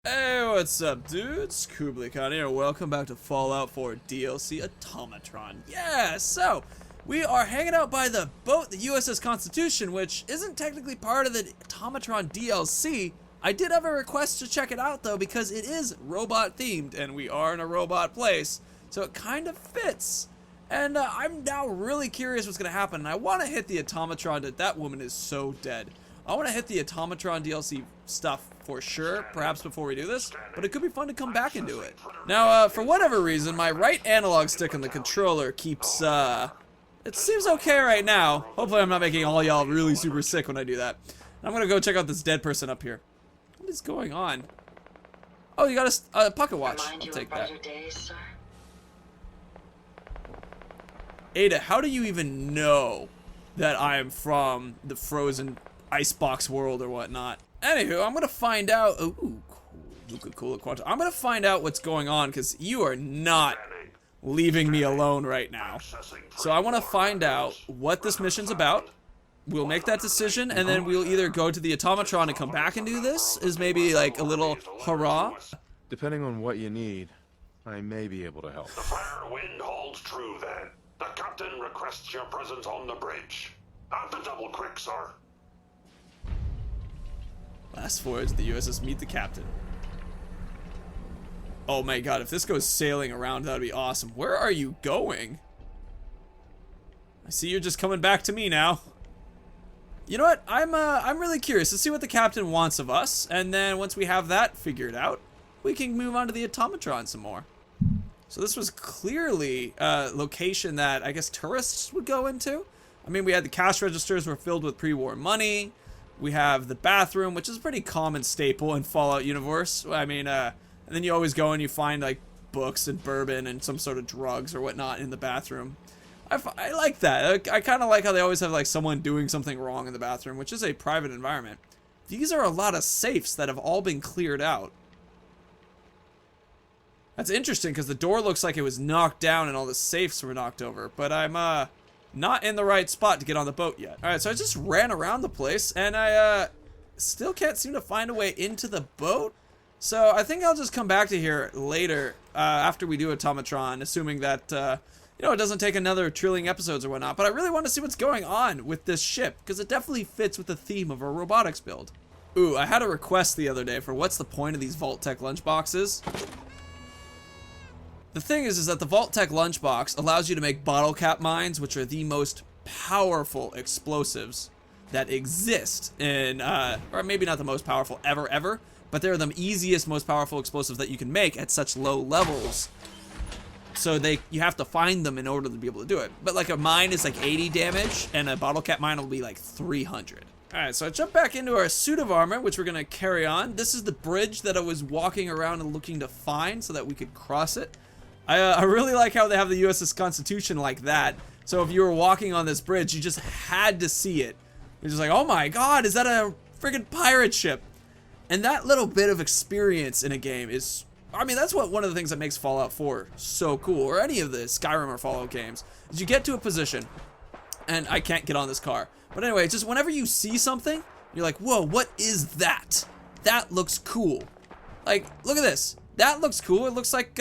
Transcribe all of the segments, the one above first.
Hey, what's up, dudes? Kublikon here. Welcome back to Fallout 4 DLC Automatron. Yeah, so we are hanging out by the boat, the USS Constitution, which isn't technically part of the Automatron DLC. I did have a request to check it out, though, because it is robot themed, and we are in a robot place, so it kind of fits. And I'm now really curious what's going to happen, and I want to hit the Automatron. That woman is so dead. I want to hit the Automatron DLC stuff for sure, perhaps before we do this, but it could be fun to come back and do it. Now, for whatever reason, my right analog stick on the controller keeps, it seems okay right now. Hopefully I'm not making all y'all really super sick when I do that. I'm gonna go check out this dead person up here. What is going on? Oh, you got a pocket watch. I'll take that. Ada, how do you even know that I am from the frozen icebox world or whatnot? Anywho, I'm gonna find out. Ooh, cool. I'm gonna find out what's going on because you are not leaving me alone right now. So I want to find out what this mission's about. We'll make that decision, and then we'll either go to the Automatron and come back and do this. Is maybe like a little hurrah. Depending on what you need, I may be able to help. The fire wind holds true then. The captain requests your presence on the bridge. At the double quick, sir. Last voyage, the USS Meet the Captain. Oh my god, if this goes sailing around, that'd be awesome. Where are you going? I see you're just coming back to me now. You know what? I'm really curious to see what the captain wants of us, and then once we have that figured out, we can move on to the Automatron some more. So this was clearly a location that I guess tourists would go into. I mean, we had the cash registers were filled with pre-war money. We have the bathroom, which is a pretty common staple in Fallout universe. I mean, and then you always go and you find like books and bourbon and some sort of drugs or whatnot in the bathroom. I like that. I kind of like how they always have like someone doing something wrong in the bathroom, which is a private environment. These are a lot of safes that have all been cleared out. That's interesting because the door looks like it was knocked down and all the safes were knocked over, but I'm not in the right spot to get on the boat yet. Alright, so I just ran around the place, and I still can't seem to find a way into the boat. So I think I'll just come back to here later, after we do Automatron, assuming that, you know, it doesn't take another trillion episodes or whatnot. But I really want to see what's going on with this ship, because it definitely fits with the theme of a robotics build. Ooh, I had a request the other day for what's the point of these Vault-Tec lunchboxes. The thing is that the Vault-Tec lunchbox allows you to make bottle cap mines, which are the most powerful explosives that exist in, or maybe not the most powerful ever, but they're the easiest, most powerful explosives that you can make at such low levels. So you have to find them in order to be able to do it. But like a mine is like 80 damage, and a bottle cap mine will be like 300. Alright, so I jump back into our suit of armor, which we're gonna carry on. This is the bridge that I was walking around and looking to find so that we could cross it. I really like how they have the USS Constitution like that. So if you were walking on this bridge, you just had to see it. You're just like, oh my god, is that a friggin' pirate ship? And that little bit of experience in a game is, I mean, that's one of the things that makes Fallout 4 so cool, or any of the Skyrim or Fallout games, is you get to a position, and I can't get on this car. But anyway, just whenever you see something, you're like, whoa, what is that? That looks cool. Like, look at this. That looks cool. It looks like,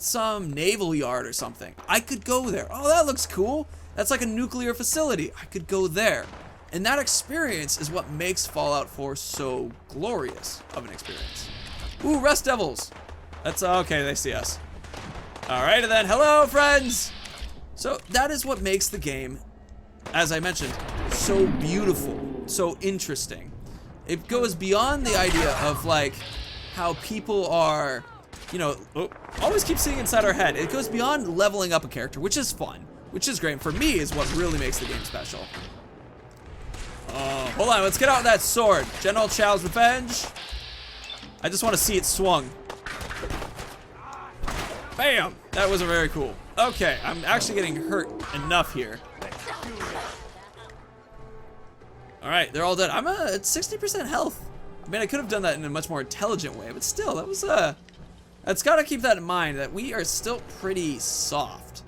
some naval yard or something. I could go there. Oh, that looks cool. That's like a nuclear facility. I could go there. And that experience is what makes Fallout 4 so glorious of an experience. Ooh, Rust Devils. That's okay, they see us. Alright, and then hello, friends. So that is what makes the game, as I mentioned, so beautiful, so interesting. It goes beyond the idea of like how people are, you know, always keep seeing inside our head. It goes beyond leveling up a character, which is fun, which is great. For me, is what really makes the game special. Hold on, let's get out that sword. General Chow's Revenge. I just want to see it swung. Bam! That was very cool. Okay, I'm actually getting hurt enough here. Alright, they're all dead. I'm at 60% health. I mean, I could have done that in a much more intelligent way, but still, that was, that's gotta keep that in mind, that we are still pretty soft.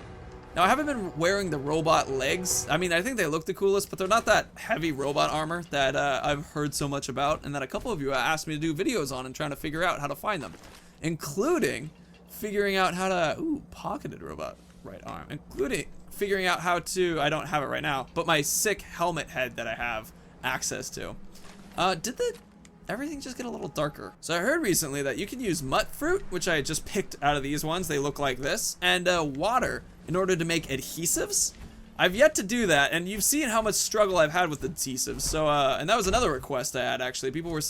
Now, I haven't been wearing the robot legs. I mean, I think they look the coolest, but they're not that heavy robot armor that I've heard so much about, and that a couple of you asked me to do videos on and trying to figure out how to find them, including figuring out how to, ooh, pocketed robot right arm, including figuring out how to, I don't have it right now, but my sick helmet head that I have access to. Did everything just get a little darker? So I heard recently that you can use mutt fruit, which I just picked out of these ones. They look like this, and water in order to make adhesives. I've yet to do that, and you've seen how much struggle I've had with adhesives. So, and that was another request I had, actually. People were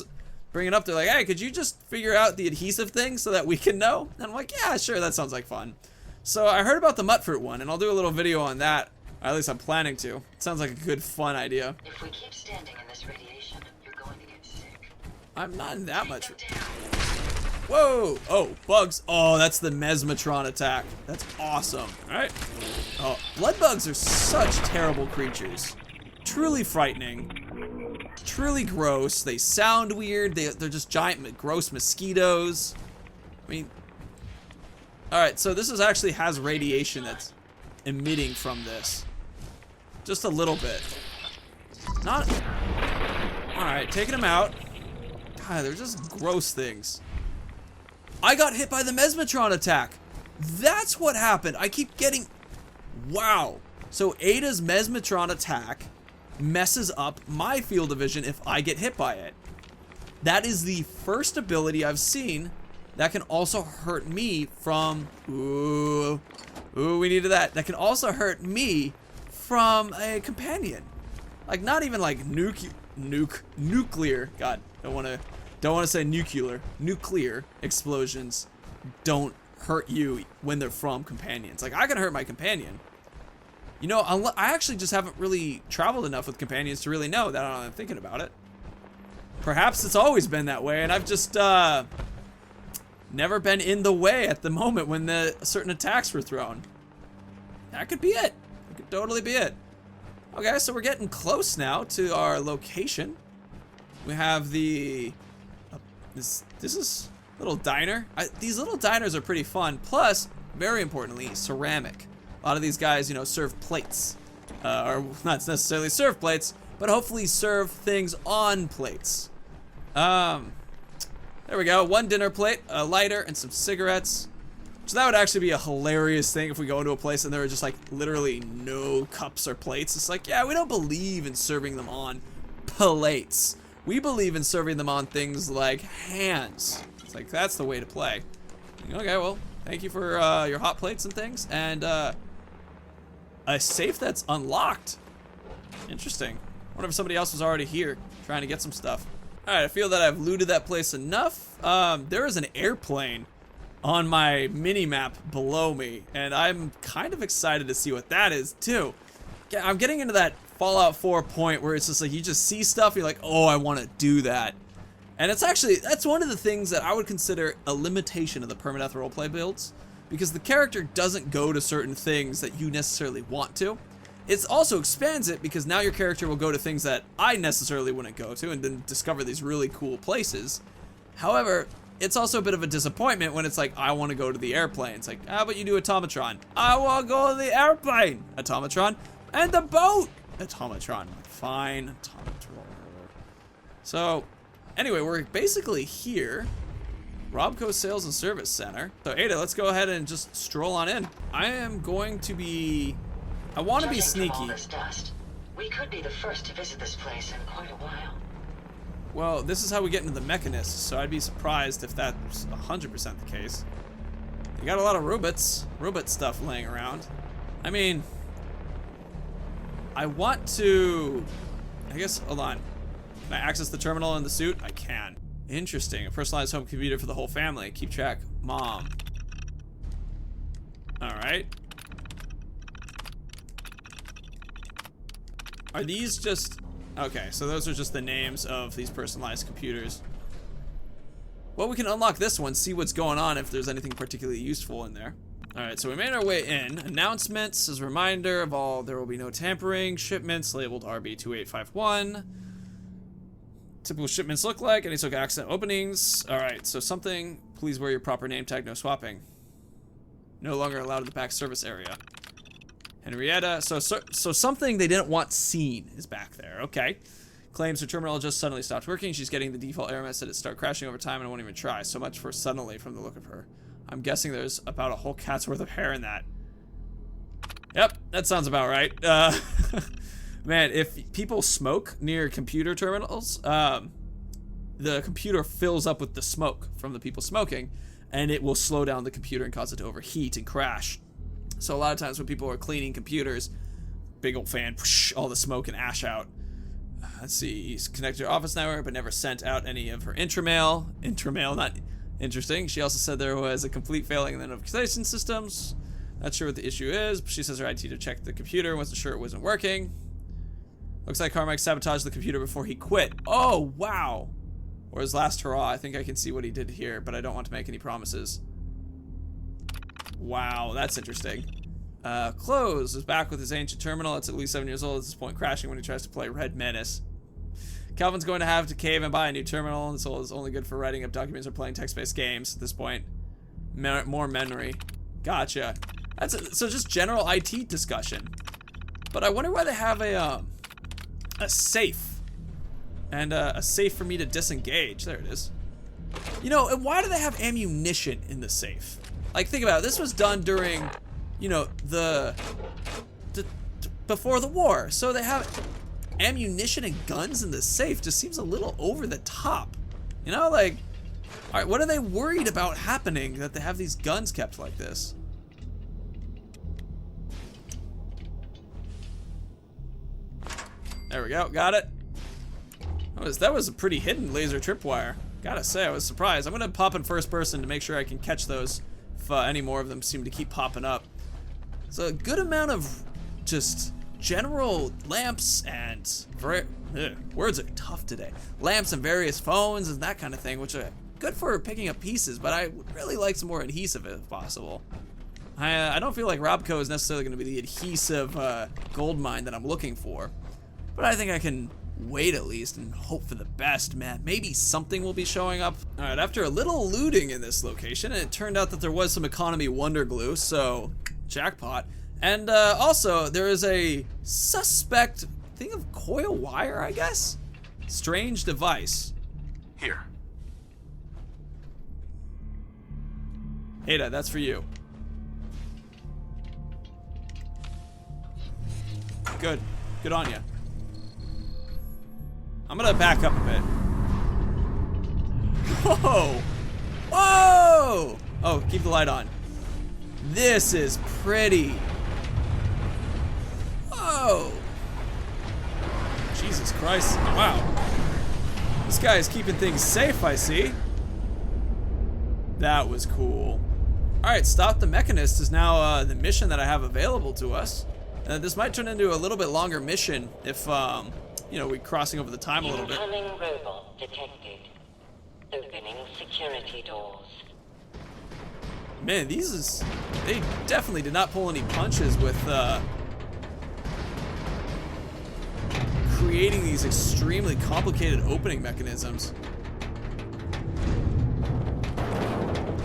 bringing up, they're like, hey, could you just figure out the adhesive thing so that we can know? And I'm like, yeah, sure, that sounds like fun. So I heard about the mutt fruit one, and I'll do a little video on that. Or at least I'm planning to. It sounds like a good, fun idea. If we keep standing in this radiation, you're going to get sick. I'm not in that much. Whoa! Oh, bugs. Oh, that's the Mesmatron attack. That's awesome. All right. Oh, blood bugs are such terrible creatures. Truly frightening. Truly gross. They sound weird. They're just giant, gross mosquitoes. I mean, all right. So this actually has radiation that's emitting from this. Just a little bit. Not. All right, taking them out. God, they're just gross things. I got hit by the Mesmatron attack. That's what happened. I keep getting... Wow. So Ada's Mesmatron attack messes up my field of vision if I get hit by it. That is the first ability I've seen that can also hurt me from... Ooh, we needed that. That can also hurt me from a companion. Like, not even like nuclear. God, don't want to say nuclear explosions don't hurt you when they're from companions. Like, I can hurt my companion. You know, I actually just haven't really traveled enough with companions to really know that. I'm thinking about it. Perhaps it's always been that way, and I've just never been in the way at the moment when the certain attacks were thrown. That could be it. That could totally be it. Okay, so we're getting close now to our location. We have the this is a little diner. These little diners are pretty fun. Plus, very importantly, ceramic. A lot of these guys, you know, serve plates, or not necessarily serve plates, but hopefully serve things on plates. There we go. One dinner plate, a lighter, and some cigarettes. So that would actually be a hilarious thing if we go into a place and there are just like literally no cups or plates. It's like, yeah, we don't believe in serving them on plates. We believe in serving them on things like hands. It's like, that's the way to play. Okay, well, thank you for your hot plates and things. And a safe that's unlocked. Interesting. I wonder if somebody else was already here trying to get some stuff. All right, I feel that I've looted that place enough. There is an airplane on my mini-map below me, and I'm kind of excited to see what that is, too. I'm getting into that Fallout 4 point where it's just like, you just see stuff, you're like, oh, I want to do that. And it's actually, that's one of the things that I would consider a limitation of the permadeath roleplay builds, because the character doesn't go to certain things that you necessarily want to. It also expands it because now your character will go to things that I necessarily wouldn't go to and then discover these really cool places. However, it's also a bit of a disappointment when it's like, I want to go to the airplane. It's like, how about you do Automatron? I want to go to the airplane, Automatron, and the boat, Automatron. Fine, Automatron. So, anyway, we're basically here. Robco Sales and Service Center. So, Ada, let's go ahead and just stroll on in. I am going to be... I want to be sneaky. All this dust, we could be the first to visit this place in quite a while. Well, this is how we get into the Mechanist, so I'd be surprised if that's 100% the case. You got a lot of robot stuff laying around. I mean, I want to, I guess, hold on. Can I access the terminal in the suit? I can. Interesting, a personalized home computer for the whole family. Keep track, mom. All right. Are these just... Okay, so those are just the names of these personalized computers. Well, we can unlock this one, see what's going on, if there's anything particularly useful in there. Alright, so we made our way in. Announcements as a reminder of all, there will be no tampering. Shipments labeled RB2851. Typical shipments look like, any token accident openings. Alright, so something, please wear your proper name tag, no swapping. No longer allowed in the back service area. Henrietta. So something they didn't want seen is back there. Okay. Claims her terminal just suddenly stopped working. She's getting the default error message that start crashing over time and won't even try. So much for suddenly from the look of her. I'm guessing there's about a whole cat's worth of hair in that. Yep, that sounds about right. Man, if people smoke near computer terminals, the computer fills up with the smoke from the people smoking, and it will slow down the computer and cause it to overheat and crash. So a lot of times when people are cleaning computers, big old fan, whoosh, all the smoke and ash out. Let's see, he's connected to her office network, but never sent out any of her intramail. Intramail, not interesting. She also said there was a complete failing in the notification systems. Not sure what the issue is, but she says her IT to check the computer, wasn't sure it wasn't working. Looks like Carmack sabotaged the computer before he quit. Oh, wow. Or his last hurrah. I think I can see what he did here, but I don't want to make any promises. Wow, that's interesting. Close is back with his ancient terminal. It's at least 7 years old at this point, crashing when he tries to play Red Menace. Calvin's going to have to cave and buy a new terminal. This is only good for writing up documents or playing text-based games at this point. More memory. Gotcha. So just general IT discussion. But I wonder why they have a safe. And a safe for me to disengage. There it is. You know, and why do they have ammunition in the safe? Like, think about it. This was done during, you know, before the war. So they have ammunition and guns in the safe. Just seems a little over the top. You know, like, all right, what are they worried about happening that they have these guns kept like this? There we go. Got it. That was a pretty hidden laser tripwire. Gotta say, I was surprised. I'm gonna pop in first person to make sure I can catch those if any more of them seem to keep popping up. So a good amount of just general lamps and words are tough today. Lamps and various phones and that kind of thing, which are good for picking up pieces, but I would really like some more adhesive if possible. I don't feel like Robco is necessarily going to be the adhesive gold mine that I'm looking for, but I think I can wait at least and hope for the best, man. Maybe something will be showing up. All right, after a little looting in this location, and it turned out that there was some economy wonder glue, so jackpot. And also, there is a suspect thing of coil wire, I guess? Strange device. Here. Ada, that's for you. Good. Good on ya. I'm gonna back up a bit. Whoa! Whoa! Oh, keep the light on. This is pretty. Whoa! Jesus Christ. Wow. This guy is keeping things safe, I see. That was cool. Alright, Stop the Mechanist is now the mission that I have available to us. This might turn into a little bit longer mission if, you know, we're crossing over the time a little bit. Incoming robot detected. Opening security doors. Man, they definitely did not pull any punches with creating these extremely complicated opening mechanisms.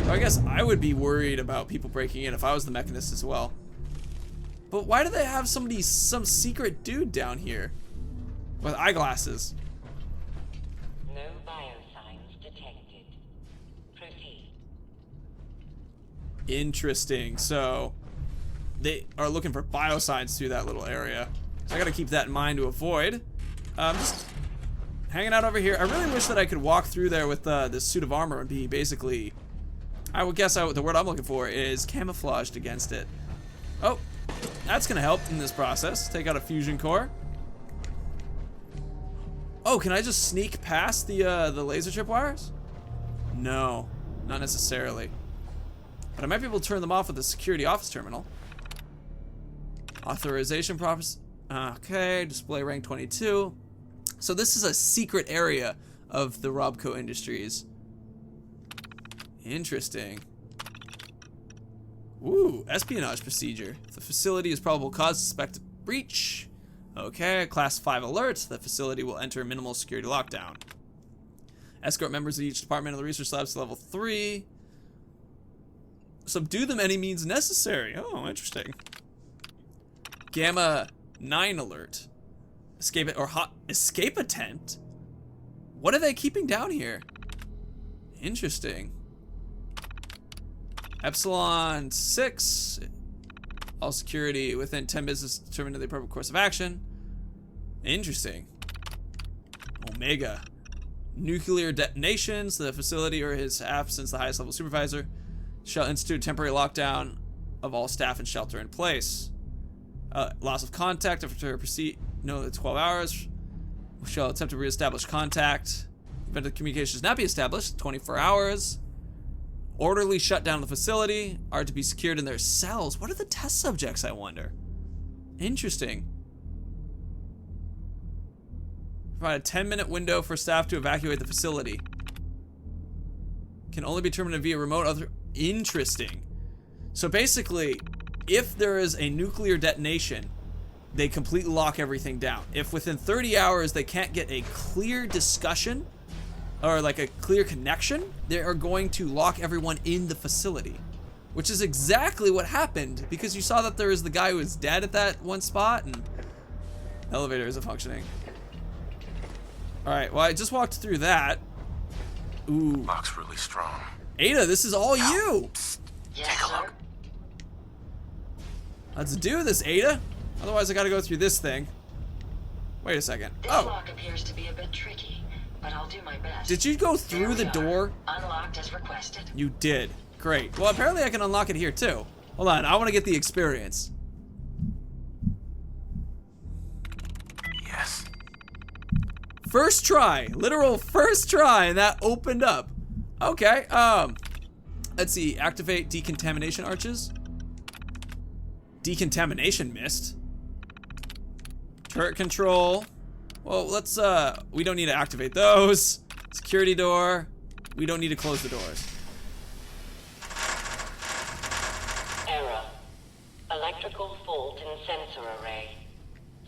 So I guess I would be worried about people breaking in if I was the Mechanist as well. But why do they have some secret dude down here with eyeglasses? No biosigns detected. Proceed. Interesting. So they are looking for biosigns through that little area. So I gotta keep that in mind to avoid. Just hanging out over here. I really wish that I could walk through there with this suit of armor and be basically, I would guess the word I'm looking for is camouflaged against it. Oh, that's gonna help in this process. Take out a fusion core. Oh, can I just sneak past the laser tripwires? No, not necessarily. But I might be able to turn them off with the security office terminal. Authorization process. Okay, display rank 22. So this is a secret area of the Robco Industries. Interesting. Ooh, espionage procedure. The facility is probable cause suspected breach. Okay, class 5 alert. The facility will enter minimal security lockdown. Escort members of each department of the research labs to level 3. Subdue them any means necessary. Oh, interesting. Gamma 9 alert. Escape attempt? What are they keeping down here? Interesting. Epsilon 6. All security within 10 business determined the appropriate course of action. Interesting. Omega. Nuclear detonations. The facility or his absence, the highest level supervisor, shall institute temporary lockdown of all staff and shelter in place. Loss of contact after proceed. No, 12 hours. We shall attempt to reestablish contact. Preventive communications not be established. 24 hours. Orderly shutdown of the facility. Are to be secured in their cells. What are the test subjects, I wonder? Interesting. Provide a 10-minute window for staff to evacuate the facility. Can only be determined via remote. Interesting. So basically, if there is a nuclear detonation, they completely lock everything down. If within 30 hours they can't get a clear discussion or like a clear connection, they are going to lock everyone in the facility, which is exactly what happened, because you saw that there was the guy who was dead at that one spot and elevator isn't functioning. All right, well, I just walked through that. Ooh. Lock's really strong. Ada, this is all you. Yes, sir. Let's do this, Ada. Otherwise, I gotta go through this thing. Wait a second. This Oh, lock appears to be a bit tricky, but I'll do my best. did you go through the door? Unlocked as requested. You did. Great. Well, apparently I can unlock it here too. Hold on, I want to get the experience. Yes. First try, literal first try, and that opened up. Okay. Let's see. Activate decontamination arches. Decontamination mist. Turret control. Well, let's, we don't need to activate those. Security door. We don't need to close the doors. Error. Electrical fault in sensor array.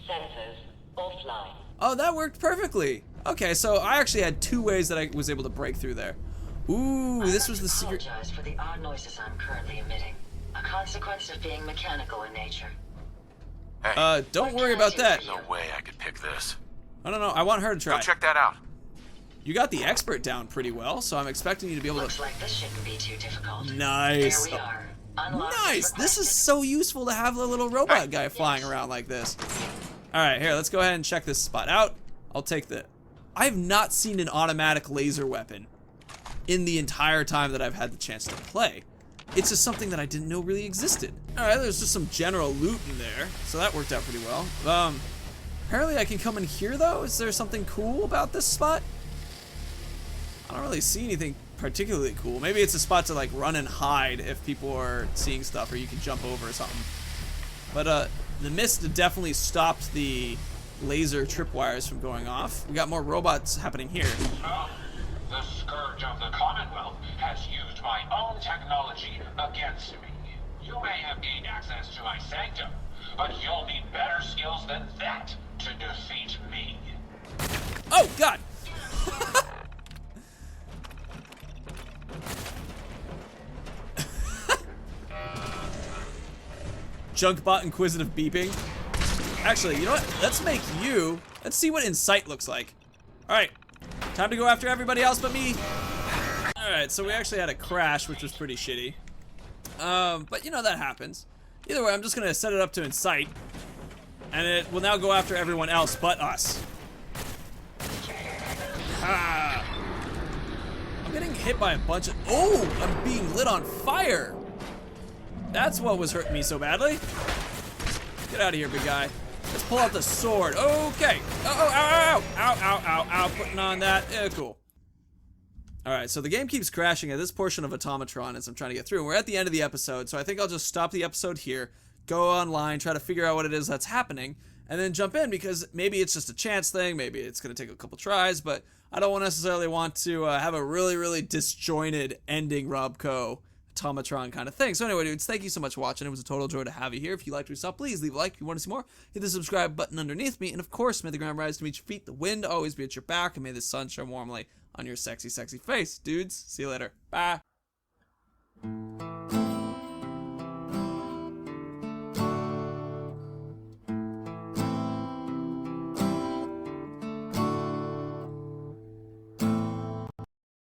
Sensors offline. Oh, that worked perfectly. Okay, so I actually had two ways that I was able to break through there. Ooh, this was the secret. I apologize for the odd noises I'm currently emitting. A consequence of being mechanical in nature. Hey, Don't worry about that. no way I could pick this. I don't know. I want her to try. Go check that out. You got the expert down pretty well, so I'm expecting you to be able Looks to. like this shouldn't be too difficult. Nice. There we are. Unlocked as Nice. This is requested. so useful to have the little robot guy flying around like this. All right, here. Let's go ahead and check this spot out. I'll take the. I have not seen an automatic laser weapon in the entire time that I've had the chance to play. It's just something that I didn't know really existed. All right, there's just some general loot in there, so that worked out pretty well. Apparently I can come in here though. Is there something cool about this spot? I don't really see anything particularly cool. Maybe it's a spot to like run and hide if people are seeing stuff, or you can jump over or something. But the mist definitely stopped the laser tripwires from going off. We got more robots happening here. The Scourge of the Commonwealth has used my own technology against me. You may have gained access to my sanctum, but you'll need better skills than that to defeat me. Oh, God! Junkbot inquisitive beeping. Actually, you know what? Let's make you. Let's see what Insight looks like. Alright. Time to go after everybody else but me. Alright, so we actually had a crash, which was pretty shitty. But you know, that happens. Either way, I'm just gonna set it up to Insight. And it will now go after everyone else but us. Ah. I'm getting hit by a bunch of. Oh! I'm being lit on fire! That's what was hurting me so badly. Get out of here, big guy. Let's pull out the sword. Okay. Oh, ow, ow, ow, ow, ow, ow. Putting on that. Cool. Alright, so the game keeps crashing at this portion of Automatron as I'm trying to get through. We're at the end of the episode, so I think I'll just stop the episode here, go online, try to figure out what it is that's happening, and then jump in, because maybe it's just a chance thing, maybe it's going to take a couple tries, but I don't necessarily want to have a really, really disjointed ending Robco Automatron kind of thing. So anyway, dudes, thank you so much for watching. It was a total joy to have you here. If you liked what you saw, please leave a like. If you want to see more, hit the subscribe button underneath me. And of course, may the ground rise to meet your feet, the wind always be at your back, and may the sun shine warmly on your sexy, sexy face. Dudes, see you later. Bye.